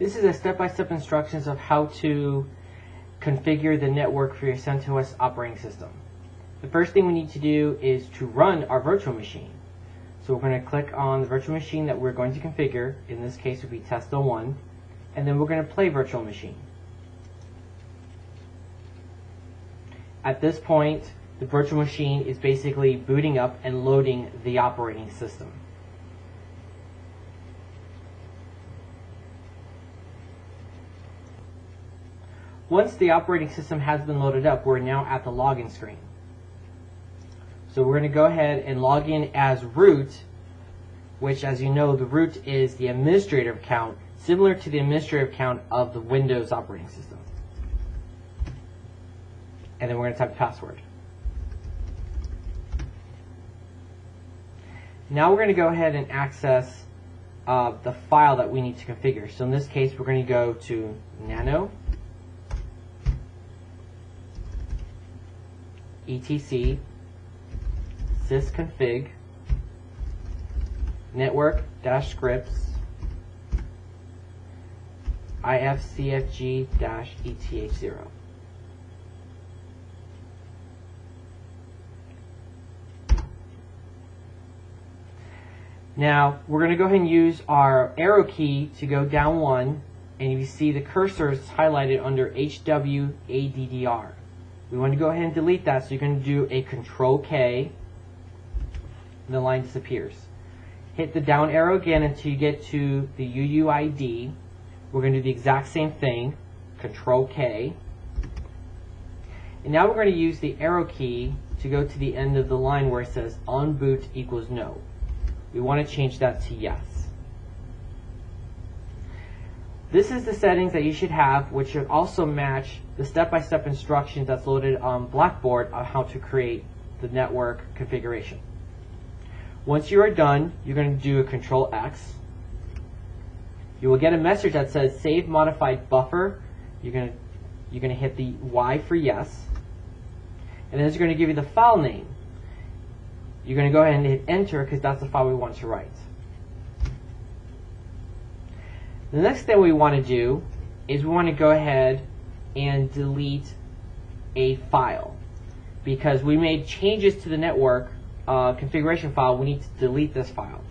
This is a step-by-step instructions of how to configure the network for your CentOS operating system. The first thing we need to do is to run our virtual machine. So we're going to click on the virtual machine that we're going to configure. In this case, it would be test01, and then we're going to play virtual machine. At this point, the virtual machine is basically booting up and loading the operating system. Once the operating system has been loaded up, we're now at the login screen. So we're going to go ahead and log in as root, which, as you know, the root is the administrator account, similar to the administrator account of the Windows operating system. And then we're going to type the password. Now we're going to go ahead and access the file that we need to configure. So in this case, we're going to go to nano etc sysconfig network-scripts ifcfg-eth0. Now we're going to go ahead and use our arrow key to go down one, and you see the cursor is highlighted under HWADDR. We want to go ahead and delete that, so you're going to do a Control-K, and the line disappears. Hit the down arrow again until you get to the UUID. We're going to do the exact same thing, Control-K. And now we're going to use the arrow key to go to the end of the line where it says on boot equals no. We want to change that to yes. This is the settings that you should have, which should also match the step-by-step instructions that's loaded on Blackboard on how to create the network configuration. Once you are done, you're going to do a Control-X. You will get a message that says Save Modified Buffer. You're going to hit the Y for yes. And then it's going to give you the file name. You're going to go ahead and hit Enter because that's the file we want to write. The next thing we want to do is we want to go ahead and delete a file. Because we made changes to the network configuration file, we need to delete this file.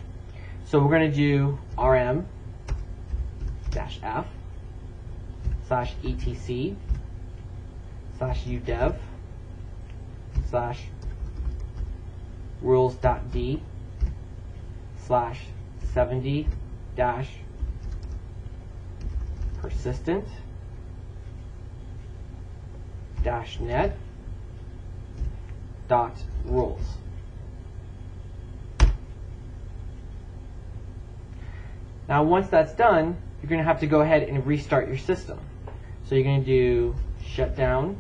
So we're going to do rm-f/etc/udev/70-persistent-net.rules. Now once that's done, you're going to have to go ahead and restart your system. So you're going to do shutdown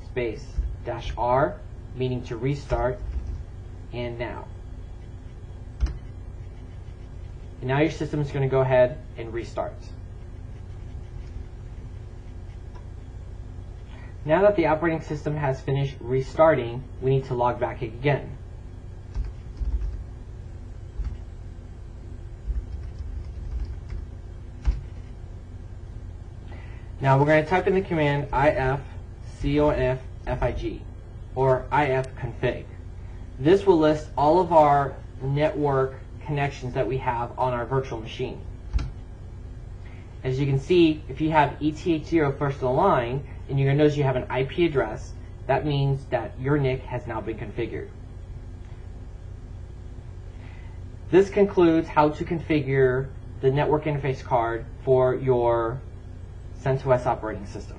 space -R, meaning to restart, and now. And now your system is going to go ahead and restart. Now that the operating system has finished restarting, we need to log back again. Now we're going to type in the command ifconfig or ifconfig. This will list all of our network connections that we have on our virtual machine. As you can see, if you have ETH0 first in the line, and you're going to notice you have an IP address, that means that your NIC has now been configured. This concludes how to configure the network interface card for your CentOS operating system.